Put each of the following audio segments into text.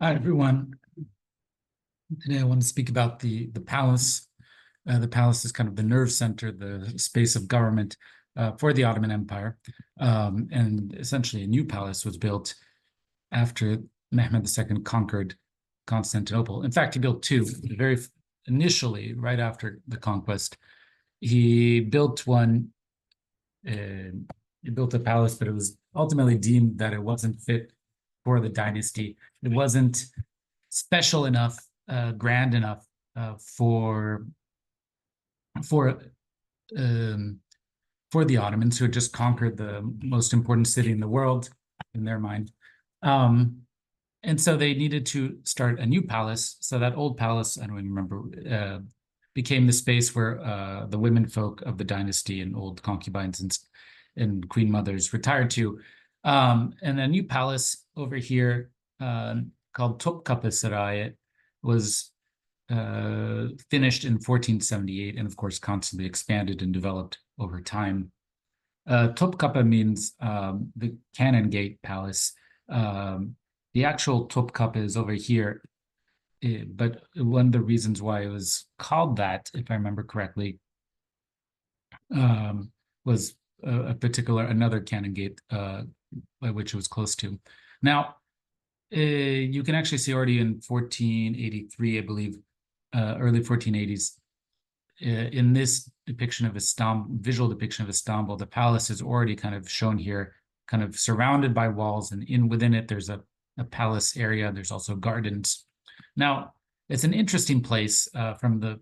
Hi, everyone. Today I want to speak about the palace. The palace is kind of the nerve center, the space of government for the Ottoman Empire. And essentially, a new palace was built after Mehmed II conquered Constantinople. In fact, he built two. Very initially, right after the conquest, he built one. He built a palace, but it was ultimately deemed that it wasn't fit for the dynasty. It wasn't special enough, grand enough for for um, for the Ottomans, who had just conquered the most important city in the world in their mind. And so they needed to start a new palace. So that old palace, I don't even remember, became the space where the women folk of the dynasty and old concubines and queen mothers retired to. And a new palace over here called Topkapı Sarayı was finished in 1478 and, of course, constantly expanded and developed over time. Topkapı means the Cannon Gate Palace. The actual Topkapı is over here, but one of the reasons why it was called that, if I remember correctly, was another Cannon Gate by which it was close to. Now, you can actually see already in 1483, I believe, early 1480s, in this depiction of Istanbul, visual depiction of Istanbul, the palace is already kind of shown here, kind of surrounded by walls, and within it there's a palace area. There's also gardens. Now, it's an interesting place from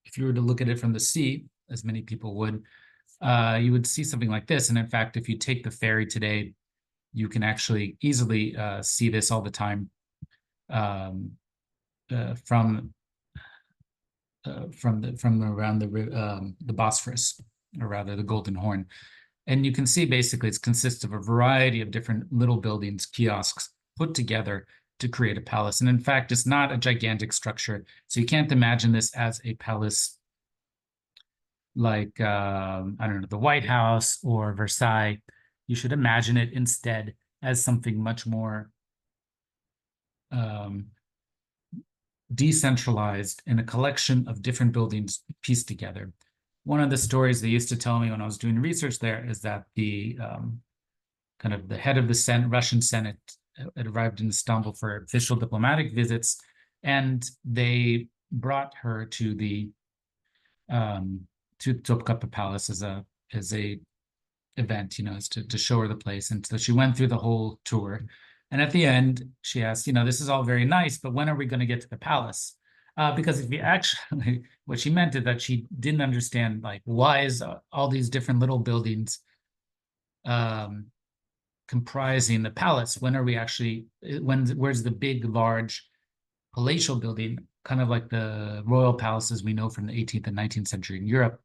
if you were to look at it from the sea, as many people would, you would see something like this. And in fact, if you take the ferry today, you can actually easily see this all the time from around the Bosphorus, or rather the Golden Horn. And you can see basically it consists of a variety of different little buildings, kiosks, put together to create a palace. And in fact, it's not a gigantic structure. So you can't imagine this as a palace like, I don't know, the White House or Versailles. You should imagine it instead as something much more decentralized, in a collection of different buildings pieced together. One of the stories they used to tell me when I was doing research there is that the kind of the head of the Russian Senate had arrived in Istanbul for official diplomatic visits, and they brought her to the to Topkapı Palace as a event, as to show her the place. And so she went through the whole tour. And at the end, she asked, this is all very nice, but when are we going to get to the palace? Because if you actually, what she meant is that she didn't understand, like, why is all these different little buildings comprising the palace? When are we actually, where's the big, large palatial building, kind of like the royal palaces we know from the 18th and 19th century in Europe?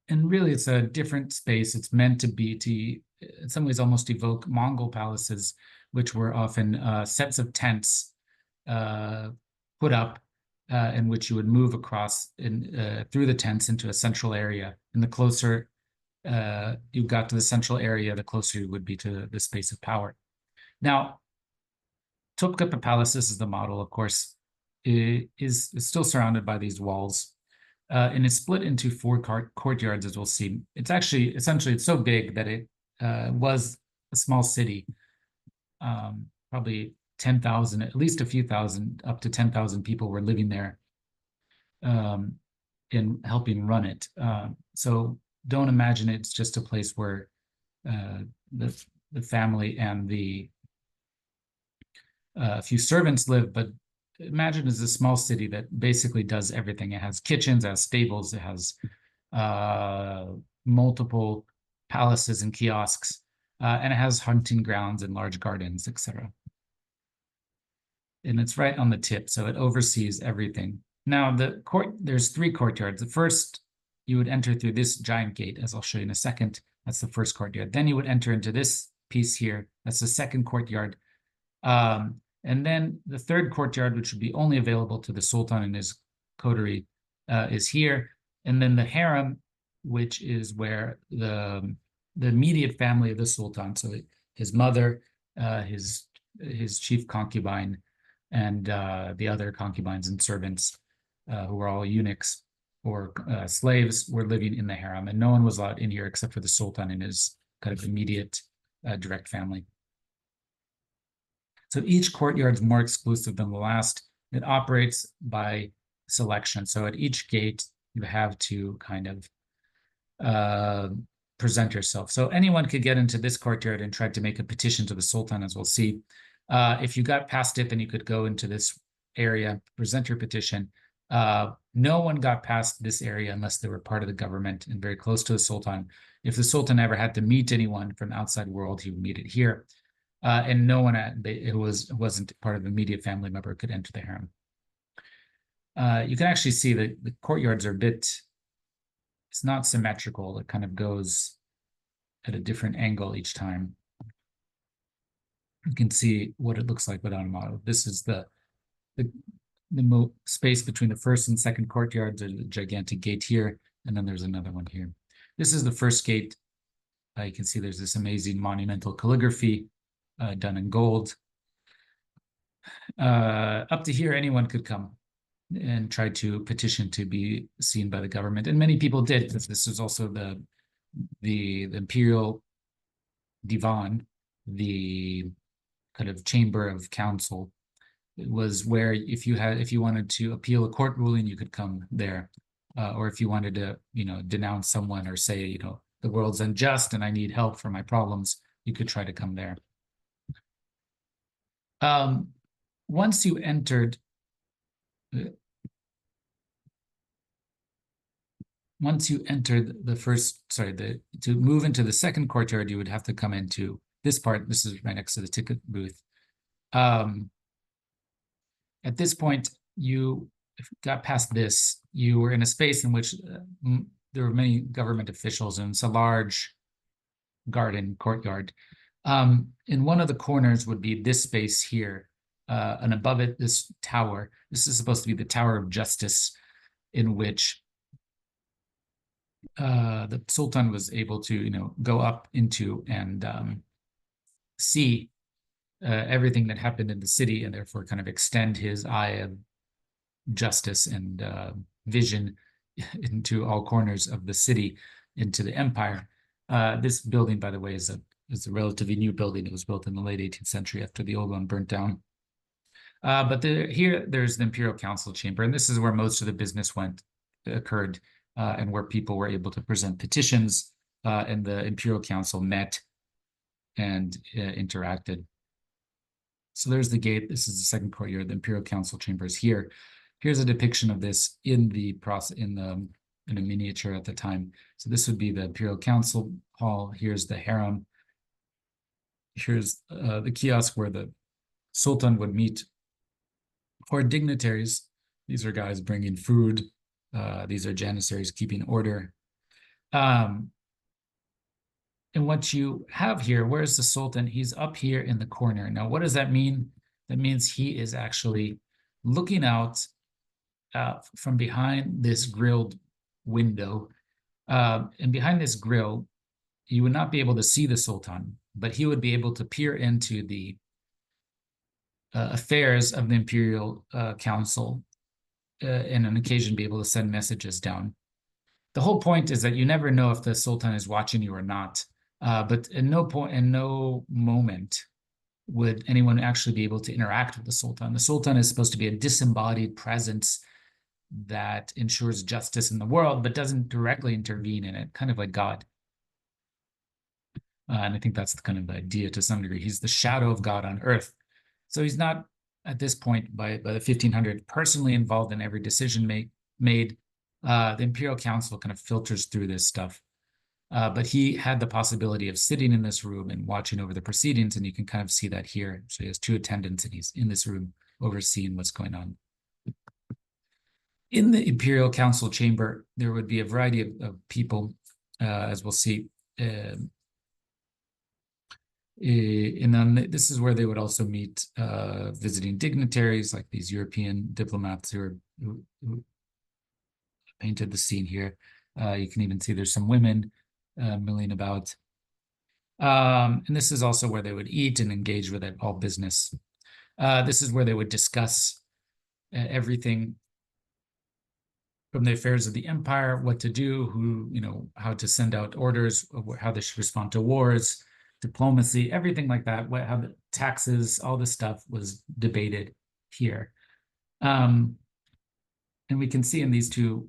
And really, it's a different space. It's meant to be, in some ways, almost evoke Mongol palaces, which were often sets of tents put up in which you would move across through the tents into a central area. And the closer you got to the central area, the closer you would be to the space of power. Now, Topkapı Palace, this is the model, of course, is still surrounded by these walls. And it's split into four courtyards, as we'll see. It's actually, essentially, it's so big that it was a small city, probably 10,000, at least a few thousand, up to 10,000 people were living there in helping run it. So don't imagine it's just a place where the family and the few servants live, but imagine it's a small city that basically does everything. It has kitchens, it has stables, it has multiple palaces and kiosks, and it has hunting grounds and large gardens, etc. And it's right on the tip, so it oversees everything. Now, there's three courtyards. The first, you would enter through this giant gate, as I'll show you in a second. That's the first courtyard. Then you would enter into this piece here. That's the second courtyard. And then the third courtyard, which would be only available to the Sultan and his coterie, is here. And then the harem, which is where the immediate family of the Sultan, so his mother, his chief concubine, and the other concubines and servants, who were all eunuchs or slaves, were living in the harem, and no one was allowed in here except for the sultan and his kind of immediate direct family. So each courtyard is more exclusive than the last. It operates by selection. So at each gate, you have to kind of present yourself. So anyone could get into this courtyard and try to make a petition to the sultan, as we'll see. If you got past it, then you could go into this area, present your petition. No one got past this area unless they were part of the government and very close to the sultan. If the sultan ever had to meet anyone from the outside world, he would meet it here. And no one wasn't part of the immediate family member could enter the harem. You can actually see that the courtyards are a bit, it's not symmetrical. It kind of goes at a different angle each time. You can see what it looks like without a model. This is the space between the first and second courtyards. There's a gigantic gate here, and then there's another one here. This is the first gate. You can see there's this amazing monumental calligraphy done in gold. Up to here, anyone could come and try to petition to be seen by the government, and many people did, because this is also the imperial divan, the kind of chamber of council. It was where if you wanted to appeal a court ruling, you could come there, or if you wanted to, denounce someone or say, the world's unjust and I need help for my problems, you could try to come there. Once you entered, to move into the second courtyard, you would have to come into this part. This is right next to the ticket booth. At this point, if you got past this, you were in a space in which there were many government officials, and it's a large garden courtyard. In one of the corners would be this space here, and above it, this tower. This is supposed to be the Tower of Justice, in which the Sultan was able to, go up into and see everything that happened in the city, and therefore kind of extend his eye of justice and vision into all corners of the city, into the empire. This building, by the way, is a relatively new building. It was built in the late 18th century after the old one burnt down. But here, there's the Imperial Council Chamber, and this is where most of the business occurred, and where people were able to present petitions, and the Imperial Council met and interacted. So there's the gate. This is the second courtyard. The Imperial Council Chamber is here. Here's a depiction of this in a miniature at the time. So this would be the Imperial Council Hall. Here's the harem. Here's the kiosk where the Sultan would meet for dignitaries. These are guys bringing food. These are janissaries keeping order. And what you have here, where's the Sultan? He's up here in the corner. Now, what does that mean? That means he is actually looking out from behind this grilled window. And behind this grill, you would not be able to see the Sultan, but he would be able to peer into the affairs of the Imperial Council, and on occasion be able to send messages down. The whole point is that you never know if the Sultan is watching you or not. But in no moment would anyone actually be able to interact with the Sultan. The Sultan is supposed to be a disembodied presence that ensures justice in the world, but doesn't directly intervene in it, kind of like God. And I think that's the kind of idea to some degree. He's the shadow of God on earth. So he's not, at this point, by the 1500s, personally involved in every decision made. The Imperial Council kind of filters through this stuff. But he had the possibility of sitting in this room and watching over the proceedings, and you can kind of see that here. So he has two attendants, and he's in this room overseeing what's going on. In the Imperial Council chamber, there would be a variety of people, as we'll see. And then this is where they would also meet visiting dignitaries, like these European diplomats who painted the scene here. You can even see there's some women milling about. And this is also where they would eat and engage with it, all business. This is where they would discuss everything from the affairs of the empire, what to do, how to send out orders, how they should respond to wars, diplomacy, everything like that, how the taxes, all this stuff was debated here. And we can see in these two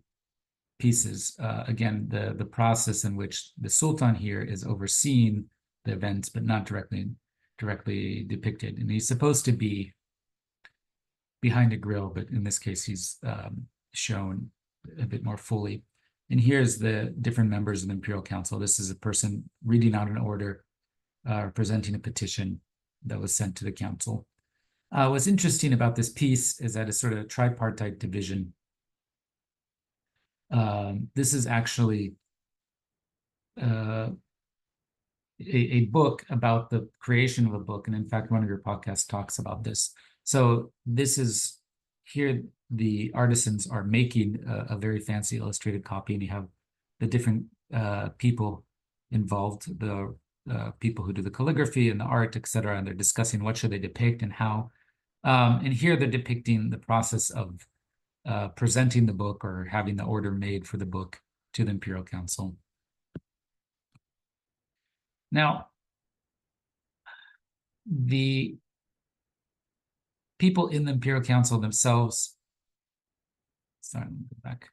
pieces, again, the process in which the Sultan here is overseeing the events, but not directly depicted. And he's supposed to be behind a grill, but in this case, he's shown a bit more fully. And here's the different members of the Imperial Council. This is a person reading out an order, presenting a petition that was sent to the council. What's interesting about this piece is that it's sort of tripartite division. This is actually a book about the creation of a book. And in fact, one of your podcasts talks about this. So this is here, the artisans are making a very fancy illustrated copy, and you have the different people involved, the people who do the calligraphy and the art, etc., and they're discussing what should they depict and how. And here they're depicting the process of presenting the book or having the order made for the book to the Imperial Council. Now, the people in the Imperial Council themselves, sorry, let me go back.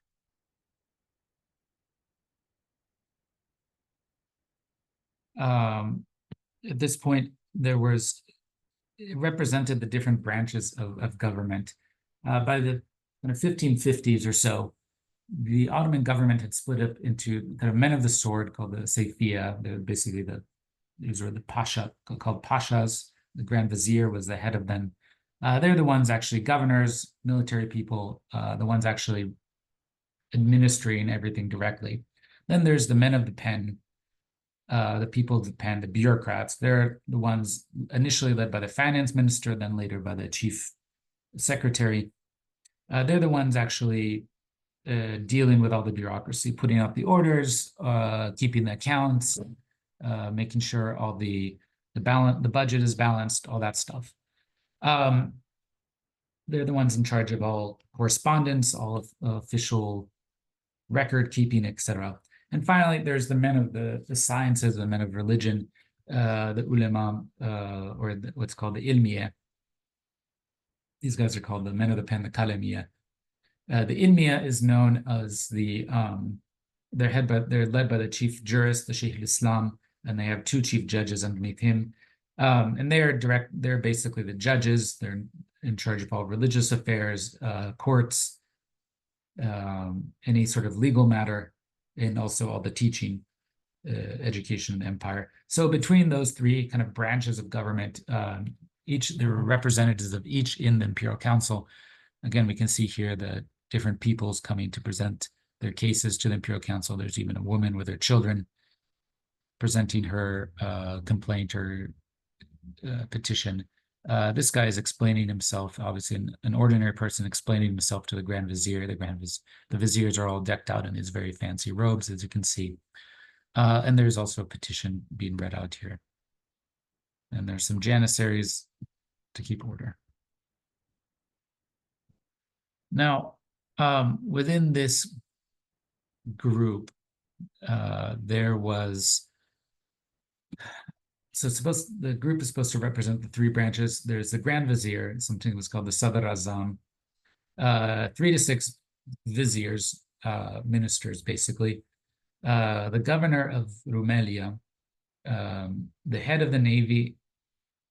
At this point, it represented the different branches of government. By the 1550s or so, the Ottoman government had split up into kind of men of the sword called the Seyfiya. They're basically these were the pasha, called pashas. The Grand Vizier was the head of them. They're the ones actually governors, military people, the ones actually administering everything directly. Then there's the men of the pen, the people of the pen, the bureaucrats. They're the ones initially led by the finance minister, then later by the chief secretary. They're the ones actually dealing with all the bureaucracy, putting out the orders, keeping the accounts, making sure all the budget is balanced, all that stuff. They're the ones in charge of all correspondence, all of official record keeping, etc. And finally, there's the men of the sciences, the men of religion, the ulema, or what's called the ilmiya. These guys are called the men of the pen, the kalemiya. The ilmiya is known as they're led by the chief jurist, the Sheikh al-Islam, and they have two chief judges underneath him. And they're basically the judges. They're in charge of all religious affairs, courts, any sort of legal matter, and also all the teaching, education in the empire. So between those three kind of branches of government, there were representatives of each in the Imperial Council. Again, we can see here the different peoples coming to present their cases to the Imperial Council. There's even a woman with her children presenting her complaint or petition. This guy is explaining himself, obviously an ordinary person explaining himself to the Grand Vizier. The viziers are all decked out in these very fancy robes, as you can see. And there's also a petition being read out here. And there's some janissaries to keep order. Now, within this group, there was, the group is supposed to represent the three branches. There's the Grand Vizier, something was called the Sadr Azam, 3 to 6 viziers, ministers, basically. The governor of Rumelia, the head of the navy,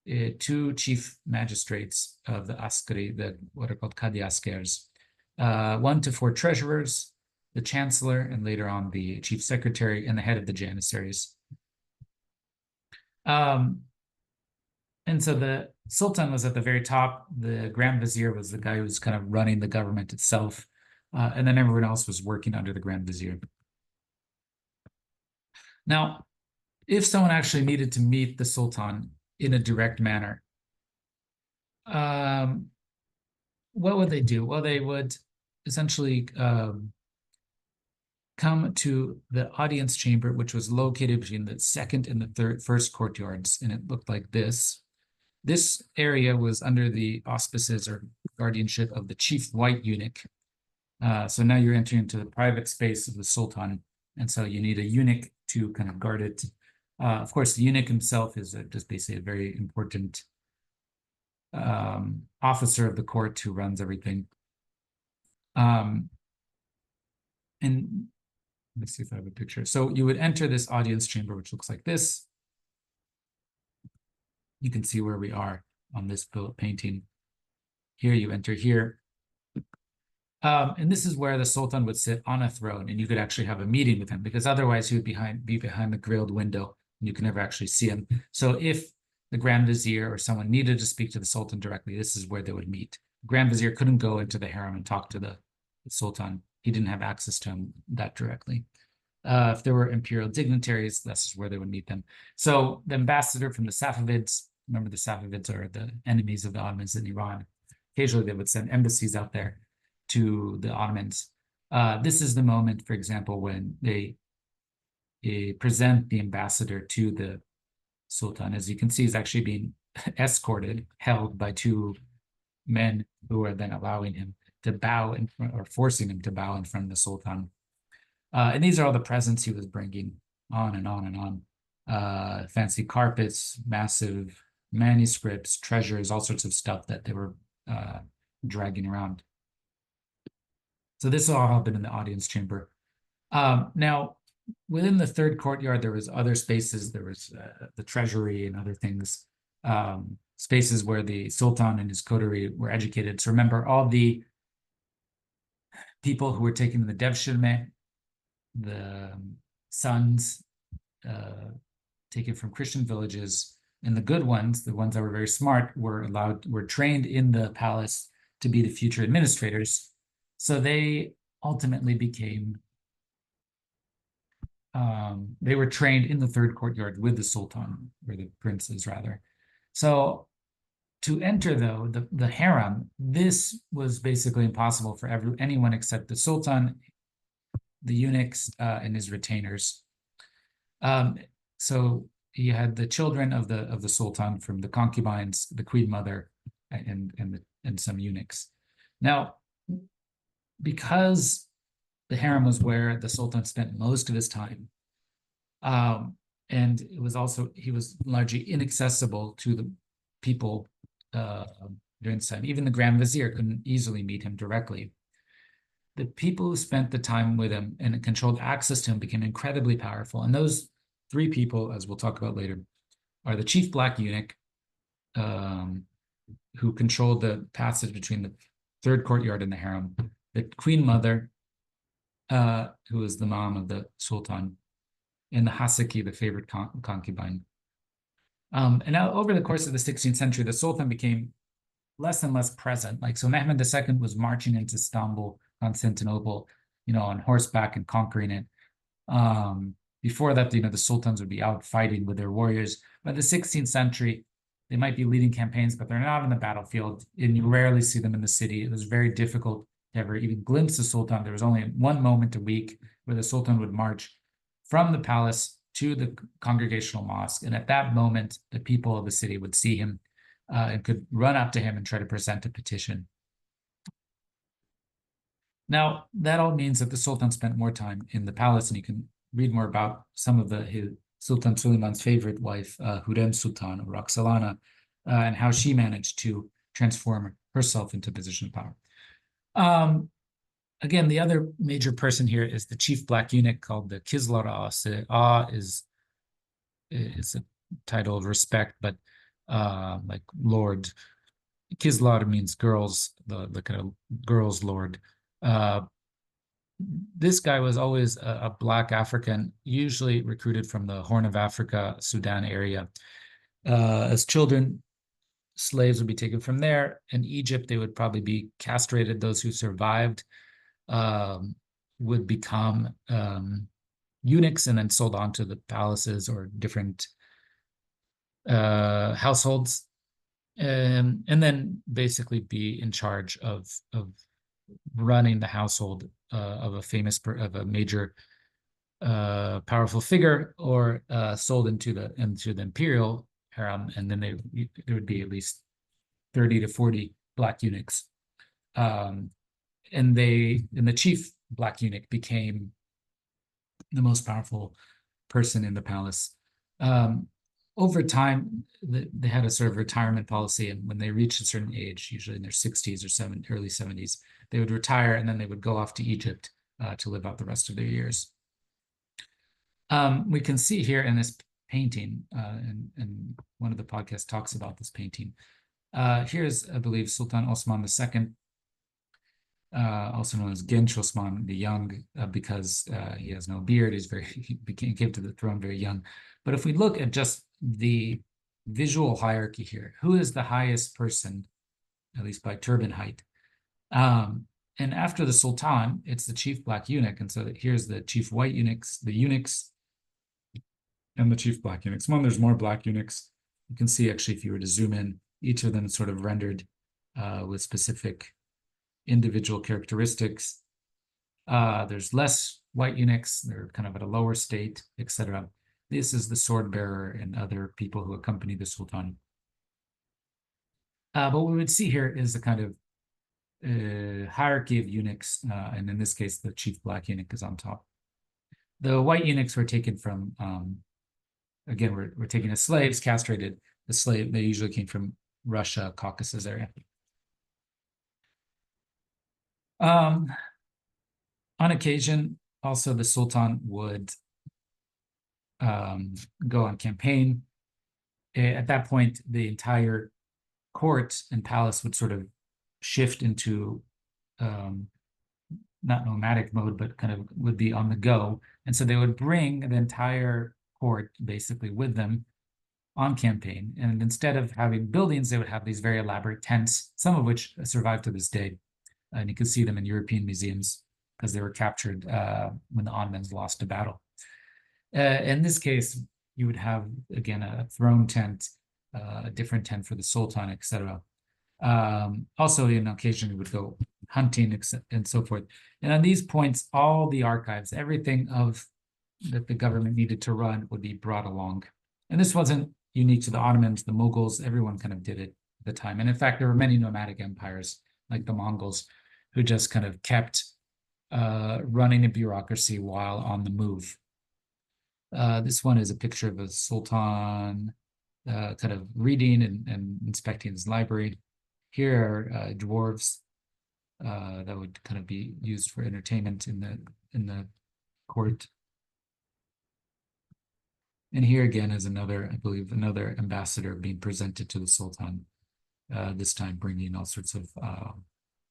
2 chief magistrates of the askari, what are called Qadi Askers, 1 to 4 treasurers, the chancellor, and later on the chief secretary, and the head of the janissaries. And so the Sultan was at the very top. The Grand Vizier was the guy who was kind of running the government itself. And then everyone else was working under the Grand Vizier. Now, if someone actually needed to meet the Sultan in a direct manner, what would they do? Well, they would essentially come to the audience chamber, which was located between the second and the first courtyards, and it looked like this. This area was under the auspices or guardianship of the chief white eunuch. So now you're entering into the private space of the Sultan, and so you need a eunuch to kind of guard it. Of course, the eunuch himself is just basically a very important officer of the court who runs everything. And let me see if I have a picture. So you would enter this audience chamber, which looks like this. You can see where we are on this painting. Here you enter here. And this is where the Sultan would sit on a throne, and you could actually have a meeting with him, because otherwise he would be behind the grilled window and you can never actually see him. So if the Grand Vizier or someone needed to speak to the Sultan directly, this is where they would meet. Grand Vizier couldn't go into the harem and talk to the Sultan. He didn't have access to him that directly. If there were imperial dignitaries, this is where they would meet them. So the ambassador from the Safavids, remember the Safavids are the enemies of the Ottomans in Iran. Occasionally they would send embassies out there to the Ottomans. This is the moment, for example, when they present the ambassador to the Sultan. As you can see, he's actually being escorted, held by two men who are then allowing him to bow in front, or forcing him to bow in front of the Sultan. And these are all the presents he was bringing, on and on and on. Fancy carpets, massive manuscripts, treasures, all sorts of stuff that they were dragging around. So this all happened in the audience chamber. Now, within the third courtyard, there was other spaces. There was the treasury and other things, spaces where the Sultan and his coterie were educated. So remember, all the people who were taken to the Devshirme, the sons taken from Christian villages, and the good ones, the ones that were very smart, were trained in the palace to be the future administrators. So they ultimately became, they were trained in the third courtyard with the Sultan, or the princes rather. So to enter, though, the harem, this was basically impossible for anyone except the Sultan, the eunuchs, and his retainers. So you had the children of the Sultan from the concubines, the queen mother, and some eunuchs. Now, because the harem was where the Sultan spent most of his time, and it was also, he was largely inaccessible to the people during this time. Even the Grand Vizier couldn't easily meet him directly. The people who spent the time with him and controlled access to him became incredibly powerful. And those three people, as we'll talk about later, are the chief black eunuch, who controlled the passage between the third courtyard and the harem, the queen mother, who was the mom of the Sultan, and the Hasaki, the favorite concubine. And now, over the course of the 16th century, the Sultan became less and less present. Like, so Mehmed II was marching into Istanbul, Constantinople, on horseback and conquering it. Before that, the sultans would be out fighting with their warriors. By the 16th century, they might be leading campaigns, but they're not on the battlefield, and you rarely see them in the city. It was very difficult to ever even glimpse the Sultan. There was only one moment a week where the Sultan would march from the palace to the congregational mosque, and at that moment, the people of the city would see him and could run up to him and try to present a petition. Now, that all means that the Sultan spent more time in the palace, and you can read more about some of his Sultan Suleiman's favorite wife, Hürrem Sultan, or Roxolana, and how she managed to transform herself into a position of power. Again, the other major person here is the chief black eunuch called the Kislar Ağa. Is a title of respect, but like Lord. Kislar means girls, the kind of girls' lord. This guy was always a black African, usually recruited from the Horn of Africa, Sudan area. As children, slaves would be taken from there. In Egypt, they would probably be castrated. Those who survived would become eunuchs and then sold on to the palaces or different households, and then basically be in charge of running the household of a major powerful figure, or sold into the imperial harem, and then there would be at least 30 to 40 black eunuchs. And the chief black eunuch became the most powerful person in the palace. Over time, they had a sort of retirement policy, and when they reached a certain age, usually in their 60s or early 70s, they would retire, and then they would go off to Egypt to live out the rest of their years. We can see here in this painting, and one of the podcasts talks about this painting. Here's, I believe, Sultan Osman II, also known as Genç Osman the Young, because he has no beard. He came to the throne very young. But if we look at just the visual hierarchy here, who is the highest person, at least by turban height? And after the Sultan, it's the chief black eunuch. And so here's the chief white eunuchs, the eunuchs, and the chief black eunuchs. Well, there's more black eunuchs. You can see, actually, if you were to zoom in, each of them is sort of rendered with specific individual characteristics. There's less white eunuchs. They're kind of at a lower state, etc. This is the sword bearer and other people who accompany the Sultan. But what we would see here is a kind of hierarchy of eunuchs, and in this case, the chief black eunuch is on top. The white eunuchs were taken from, again, we're taking as slaves, castrated. The slave, they usually came from Russia, Caucasus area. On occasion, also, the Sultan would go on campaign. At that point, the entire court and palace would sort of shift into not nomadic mode, but kind of would be on the go. And so they would bring the entire court basically with them on campaign. And instead of having buildings, they would have these very elaborate tents, some of which survive to this day. And you can see them in European museums because they were captured when the Ottomans lost a battle. In this case, you would have, again, a throne tent, a different tent for the Sultan, etc. Also, on occasion, we would go hunting and so forth. And on these points, all the archives, everything that the government needed to run would be brought along. And this wasn't unique to the Ottomans, the Mughals, everyone kind of did it at the time. And in fact, there were many nomadic empires, like the Mongols, who just kind of kept running a bureaucracy while on the move. This one is a picture of a sultan kind of reading and inspecting his library. Here are dwarves that would kind of be used for entertainment in the court. And here again is another, I believe, another ambassador being presented to the sultan, this time bringing all sorts of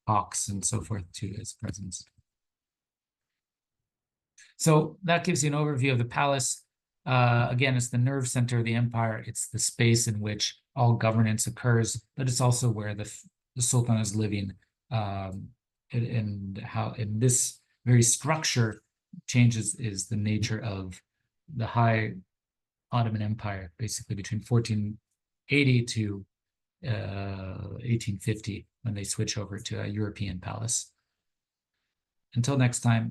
hawks and so forth to his presence. So that gives you an overview of the palace. Again, it's the nerve center of the empire. It's the space in which all governance occurs, but it's also where the sultan is living, and how in this very structure changes is the nature of the high Ottoman Empire, basically between 1480 to 1850, when they switch over to a European palace. Until next time.